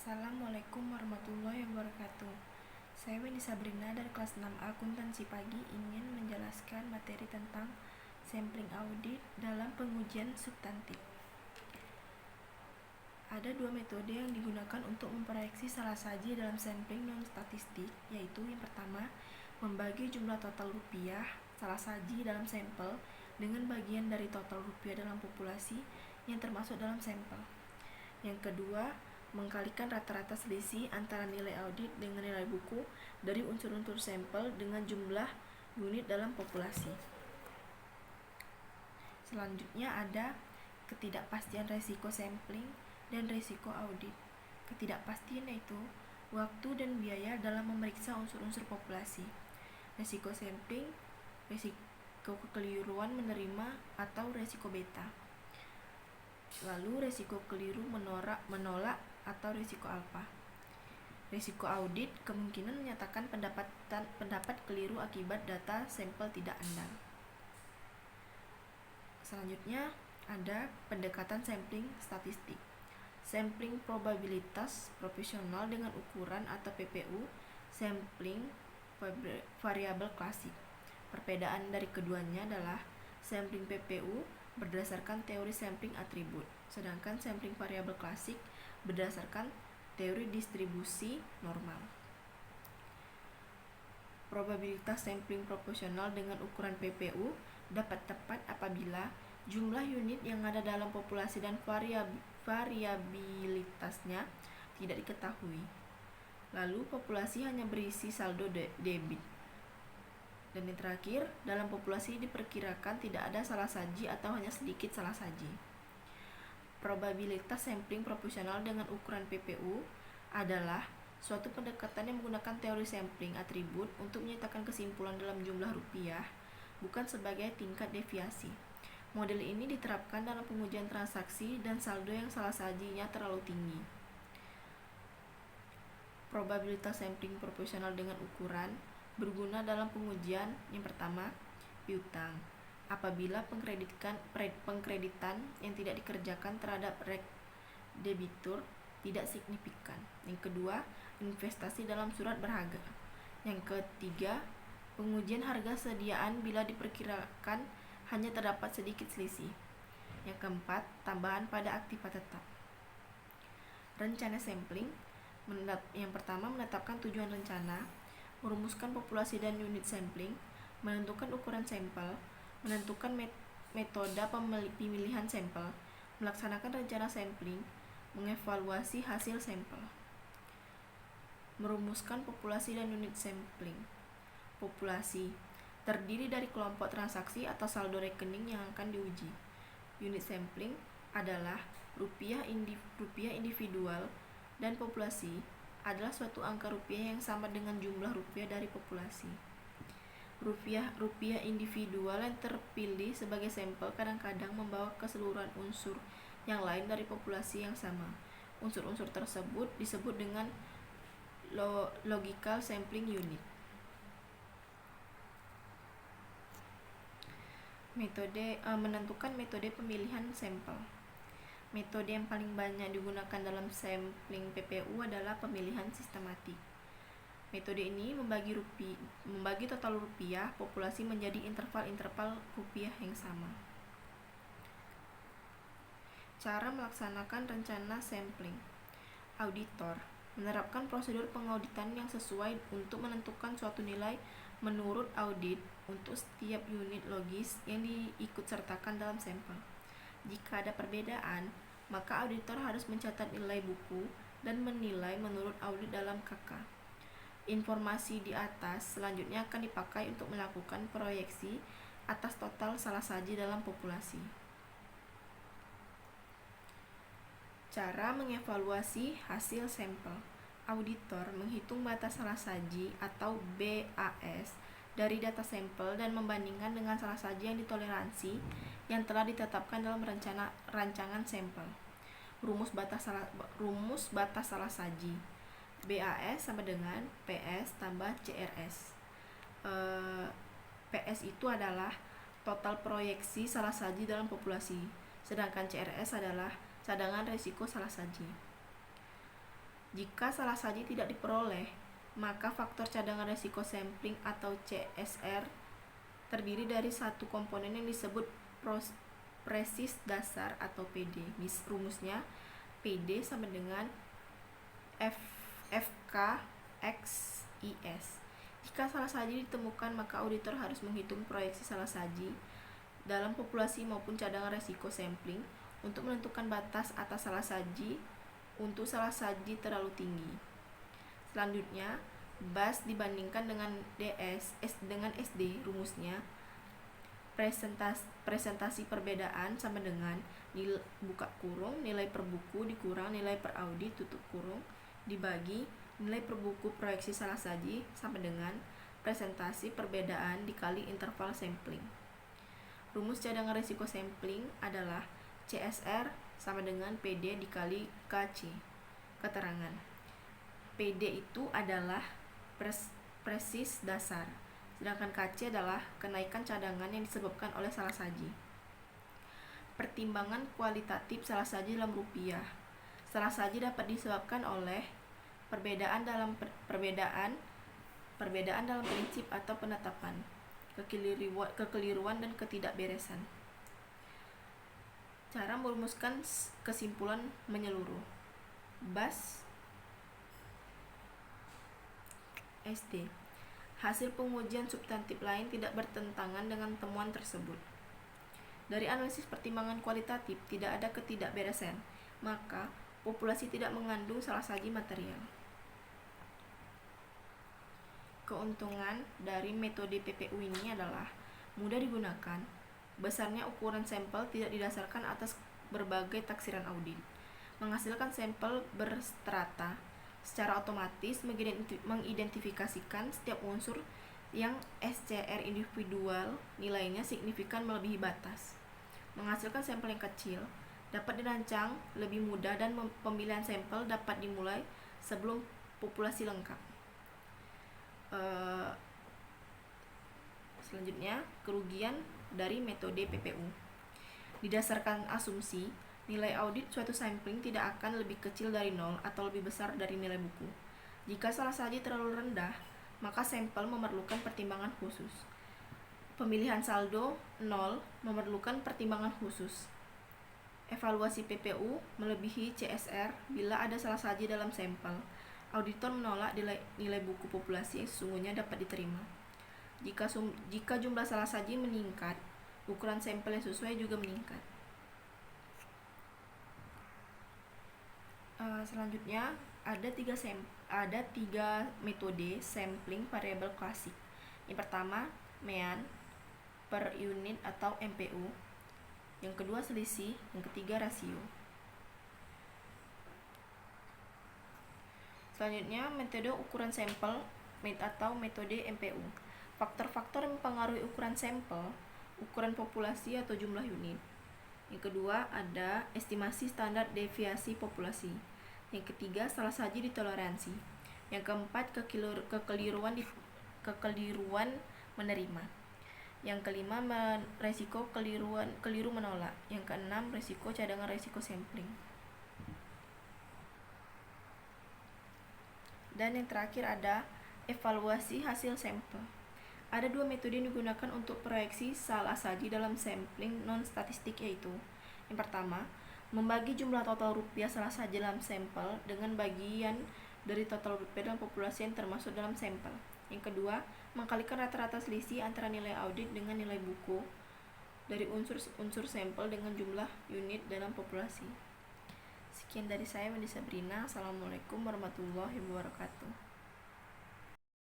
Assalamualaikum warahmatullahi wabarakatuh. Saya Winnie Sabrina dari kelas 6 Akuntansi Pagi ingin menjelaskan materi tentang sampling audit dalam pengujian substantif. Ada dua metode yang digunakan untuk memproyeksi salah saji dalam sampling non-statistik, yaitu yang pertama, membagi jumlah total rupiah salah saji dalam sampel dengan bagian dari total rupiah dalam populasi yang termasuk dalam sampel. Yang kedua, mengkalikan rata-rata selisih antara nilai audit dengan nilai buku dari unsur-unsur sampel dengan jumlah unit dalam populasi. Selanjutnya ada ketidakpastian resiko sampling dan resiko audit. Ketidakpastian yaitu waktu dan biaya dalam memeriksa unsur-unsur populasi. Resiko sampling, resiko kekeliruan menerima atau resiko beta. Lalu resiko keliru menolak atau resiko alfa. Resiko audit kemungkinan menyatakan pendapat keliru akibat data sampel tidak andal. Selanjutnya ada pendekatan sampling statistik. Sampling probabilitas proporsional dengan ukuran atau PPU, sampling variabel klasik. Perbedaan dari keduanya adalah sampling PPU berdasarkan teori sampling atribut, sedangkan sampling variabel klasik berdasarkan teori distribusi normal. Probabilitas sampling proporsional dengan ukuran PPU dapat tepat apabila jumlah unit yang ada dalam populasi dan variabilitasnya tidak diketahui. Lalu populasi hanya berisi saldo debit. Dan yang terakhir, dalam populasi diperkirakan tidak ada salah saji atau hanya sedikit salah saji. Probabilitas sampling proporsional dengan ukuran PPU adalah suatu pendekatan yang menggunakan teori sampling atribut untuk menyatakan kesimpulan dalam jumlah rupiah, bukan sebagai tingkat deviasi. Model ini diterapkan dalam pengujian transaksi dan saldo yang salah sajinya terlalu tinggi. Probabilitas sampling proporsional dengan ukuran berguna dalam pengujian yang pertama, piutang. Apabila pengkreditan yang tidak dikerjakan terhadap debitur tidak signifikan. Yang kedua, investasi dalam surat berharga. Yang ketiga, pengujian harga sediaan bila diperkirakan hanya terdapat sedikit selisih. Yang keempat, tambahan pada aktiva tetap. Rencana sampling. Yang pertama, menetapkan tujuan rencana, merumuskan populasi dan unit sampling, menentukan ukuran sampel, menentukan metode pemilihan sampel, melaksanakan rencana sampling, mengevaluasi hasil sampel. Merumuskan populasi dan unit sampling. Populasi terdiri dari kelompok transaksi atau saldo rekening yang akan diuji. Unit sampling adalah rupiah individual dan populasi adalah suatu angka rupiah yang sama dengan jumlah rupiah dari populasi. Rupiah individual yang terpilih sebagai sampel kadang-kadang membawa keseluruhan unsur yang lain dari populasi yang sama. Unsur-unsur tersebut disebut dengan logical sampling unit. Menentukan metode pemilihan sampel. Metode yang paling banyak digunakan dalam sampling PPU adalah pemilihan sistematik. Metode ini membagi total rupiah populasi menjadi interval-interval rupiah yang sama. Cara melaksanakan rencana sampling. Auditor menerapkan prosedur pengauditan yang sesuai untuk menentukan suatu nilai menurut audit untuk setiap unit logis yang diikutsertakan dalam sampel. Jika ada perbedaan, maka auditor harus mencatat nilai buku dan menilai menurut audit dalam KK. Informasi di atas selanjutnya akan dipakai untuk melakukan proyeksi atas total salah saji dalam populasi. Cara mengevaluasi hasil sampel. Auditor menghitung batas salah saji atau BAS dari data sampel dan membandingkan dengan salah saji yang ditoleransi yang telah ditetapkan dalam rancangan sampel. Rumus batas salah saji. BAS sama dengan PS tambah CRS. PS itu adalah total proyeksi salah saji dalam populasi, sedangkan CRS adalah cadangan risiko salah saji. Jika salah saji tidak diperoleh, maka faktor cadangan resiko sampling atau CSR terdiri dari satu komponen yang disebut presis dasar atau PD. Rumusnya PD sama dengan FK X IS. Jika salah saji ditemukan, maka auditor harus menghitung proyeksi salah saji dalam populasi maupun cadangan resiko sampling untuk menentukan batas atas salah saji untuk salah saji terlalu tinggi. Selanjutnya, BAS dibandingkan dengan dengan SD. Rumusnya presentasi perbedaan sama dengan buka kurung nilai per buku dikurang nilai per audit tutup kurung dibagi nilai per buku proyeksi salah saji sama dengan presentasi perbedaan dikali interval sampling. Rumus cadangan risiko sampling adalah CSR sama dengan PD dikali KC. Keterangan. PD itu adalah presis dasar, sedangkan KC adalah kenaikan cadangan yang disebabkan oleh salah saji. Pertimbangan kualitatif salah saji dalam rupiah. Salah saji dapat disebabkan oleh perbedaan dalam prinsip atau penetapan, kekeliruan dan ketidakberesan. Cara merumuskan kesimpulan menyeluruh. BAS SD. Hasil pengujian substantif lain tidak bertentangan dengan temuan tersebut. Dari analisis pertimbangan kualitatif tidak ada ketidakberesan, maka populasi tidak mengandung salah saji material. Keuntungan dari metode PPU ini adalah mudah digunakan, besarnya ukuran sampel tidak didasarkan atas berbagai taksiran audit, menghasilkan sampel berstrata, secara otomatis mengidentifikasikan setiap unsur yang SCR individual nilainya signifikan melebihi batas, menghasilkan sampel yang kecil, dapat dirancang lebih mudah dan pemilihan sampel dapat dimulai sebelum populasi lengkap. Selanjutnya, kerugian dari metode PPU. Didasarkan asumsi, nilai audit suatu sampling tidak akan lebih kecil dari 0 atau lebih besar dari nilai buku. Jika salah saji terlalu rendah, maka sampel memerlukan pertimbangan khusus. Pemilihan saldo 0 memerlukan pertimbangan khusus. Evaluasi PPU melebihi CSR bila ada salah saji dalam sampel. Auditor menolak nilai buku populasi yang sesungguhnya dapat diterima. Jika jumlah salah saji meningkat, ukuran sampel yang sesuai juga meningkat. Selanjutnya ada tiga metode sampling variabel klasik. Yang pertama, mean per unit atau MPU. Yang kedua, selisih. Yang ketiga, rasio. Selanjutnya, metode ukuran sampel atau metode MPU. Faktor-faktor yang mempengaruhi ukuran sampel, ukuran populasi atau jumlah unit. Yang kedua, ada estimasi standar deviasi populasi. Yang ketiga, salah saji ditoleransi. Yang keempat, kekeliruan menerima. Yang kelima, resiko keliru menolak. Yang keenam, resiko cadangan resiko sampling. Dan yang terakhir ada evaluasi hasil sampel. Ada dua metode yang digunakan untuk proyeksi salah saji dalam sampling non-statistik, yaitu yang pertama, membagi jumlah total rupiah salah saji dalam sampel dengan bagian dari total rupiah dalam populasi yang termasuk dalam sampel. Yang kedua, mengkalikan rata-rata selisih antara nilai audit dengan nilai buku dari unsur sampel dengan jumlah unit dalam populasi. Sekian dari saya, Medi Sabrina. Assalamualaikum warahmatullahi wabarakatuh.